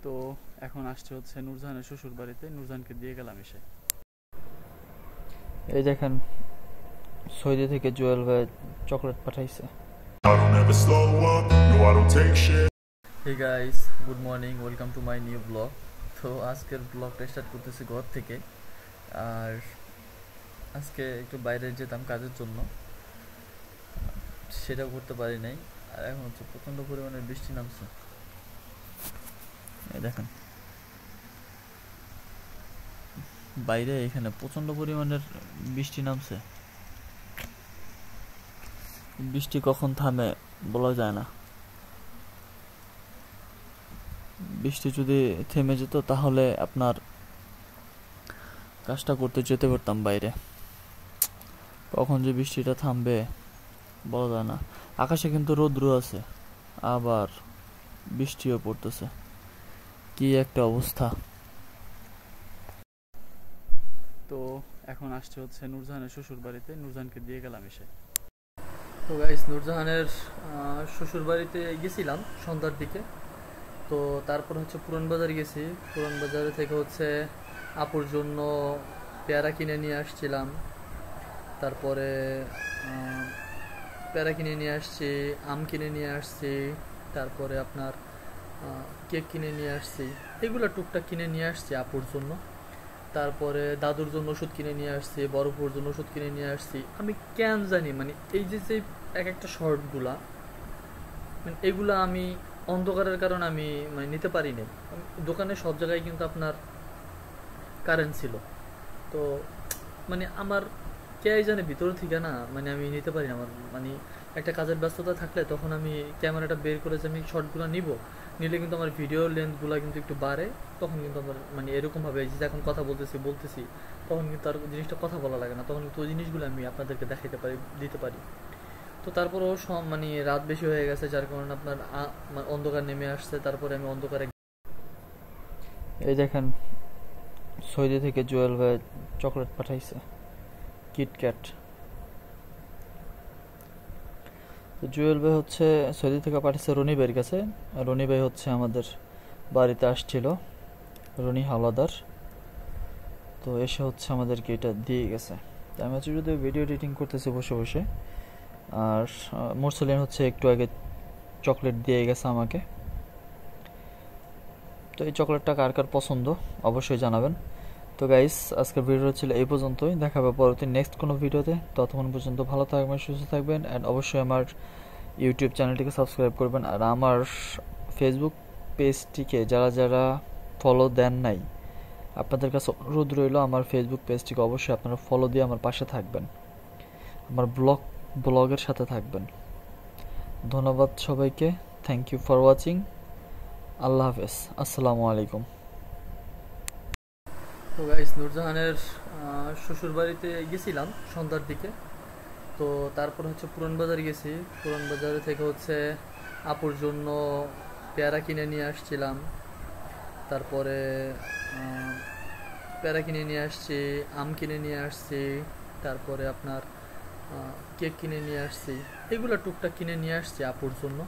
তো এখন আসছে হচ্ছে নূরজাহানের শ্বশুর বাড়িতে, নূরজাহানকে দিয়ে গেলাম এসে। এই দেখেন, সৌদি থেকে জুয়েল ভাই চকলেট পাঠাইছে। Hey guys, good morning, welcome to my new blog. তো আজকের ব্লগটা স্টার্ট করতেছি ঘর থেকে। আর আজকে একটু বাইরে যেতাম কাজের জন্য, সেটাও করতে পারি নাই। আর এখন হচ্ছে প্রচণ্ড পরিমাণে বৃষ্টি নামছে। এই দেখেন বাইরে, এখানে প্রচণ্ড পরিমাণের বৃষ্টি নামছে। বৃষ্টি কখন থামে বলা যায় না। বৃষ্টি যদি থেমে যেত তাহলে আপনার কাজটা করতে যেতে পারতাম বাইরে। কখন যে বৃষ্টিটা থামবে বলা যায় না। আকাশে কিন্তু রৌদ্র আছে, আবার বৃষ্টিও পড়তেছে। কি একটা অবস্থা। তো এখন আসছে হচ্ছে নূরজাহানের শ্বশুর বাড়িতে, নূরজাহানকে দিয়ে গেলাম এসে। তো গাইস, নূরজাহানের শ্বশুর বাড়িতে গেছিলাম সন্ধ্যার দিকে। তো তারপর হচ্ছে পুরান বাজার গেছি। পুরান বাজারে থেকে হচ্ছে আপুর জন্য পেয়ারা কিনে নিয়ে আসছিলাম। তারপরে পেয়ারা কিনে নিয়ে আসছি, আম কিনে নিয়ে আসছি, তারপরে আপনার কেক কিনে নিয়ে আসছি। এগুলো টুকটাক কিনে নিয়ে আসছি আপুর জন্য। তারপরে দাদুর জন্য ওষুধ কিনে নিয়ে আসছি, বড়পুর জন্য ওষুধ কিনে নিয়ে আসছি। আমি কেন জানি মানে এই যে যে এক একটা শর্টগুলা, মানে এগুলা আমি অন্ধকারের কারণে আমি মানে নিতে পারি নাই। দোকানে সব জায়গায় কিন্তু আপনার কারেন্ট ছিল। তো মানে আমার কে জানে ভিতর থেকে না, মানে আমি নিতে পারি না। আমার মানে একটা কাজের ব্যস্ততা থাকলে তখন আমি ক্যামেরাটা বের করে যে আমি শর্টগুলো নিলে কিন্তু আমার ভিডিও লেন্থগুলো কিন্তু একটু বাড়ে। তখন কিন্তু আমার মানে এরকমভাবে যে এখন কথা বলতেছি তখন কিন্তু আর জিনিসটা কথা বলা লাগে না, তখন কিন্তু ওই জিনিসগুলো আমি আপনাদেরকে দেখাইতে পারি, দিতে পারি। তো তারপরেও মানে রাত বেশি হয়ে গেছে, যার কারণে আপনার মানে অন্ধকার নেমে আসছে। তারপরে আমি অন্ধকারে, এই দেখেন সৌদি থেকে জুয়েল ভাই চকলেট পাঠাইছে, কিটক্যাট। তো জুয়েল ভাই হচ্ছে সৌদি থেকে পাঠিয়েছে রনি ভাইয়ের কাছে। রনি ভাই হচ্ছে আমাদের বাড়িতে আসছিল, রনি হাওলাদার। তো এসে হচ্ছে আমাদেরকে এটা দিয়ে গেছে। তো আমি হচ্ছে যদি ভিডিও এডিটিং করতেছি বসে বসে, আর মুরসালিন হচ্ছে একটু আগে চকলেট দিয়ে গেছে আমাকে। তো এই চকলেটটা কার কার পছন্দ অবশ্যই জানাবেন। তো গাইস, আজকের ভিডিও ছিল এই পর্যন্তই। দেখা হবে পরবর্তী নেক্সট কোনো ভিডিওতে। ততক্ষণ পর্যন্ত ভালো থাকবেন, সুস্থ থাকবেন, অ্যান্ড অবশ্যই আমার ইউটিউব চ্যানেলটিকে সাবস্ক্রাইব করবেন। আর আমার ফেসবুক পেজটিকে যারা যারা ফলো দেন নাই, আপনাদের কাছে অনুরোধ রইল আমার ফেসবুক পেজটিকে অবশ্যই আপনারা ফলো দিয়ে আমার পাশে থাকবেন, আমার ব্লগের সাথে থাকবেন। ধন্যবাদ সবাইকে। Thank you for watching. আল্লাহ হাফেজ, আসসালামু আলাইকুম। তো গাইস, নূরজাহানের শ্বশুর বাড়িতে গেছিলাম সন্ধ্যার দিকে। তো তারপর হচ্ছে পুরান বাজার গেছি। পুরান বাজারে থেকে হচ্ছে আপুর জন্য পেয়ারা কিনে নিয়ে আসছিলাম। তারপরে পেয়ারা কিনে নিয়ে আসছি, আম কিনে নিয়ে আসছি, তারপরে আপনার কেক কিনে নিয়ে আসছি। এগুলো টুকটাক কিনে নিয়ে আসছি আপুর জন্য।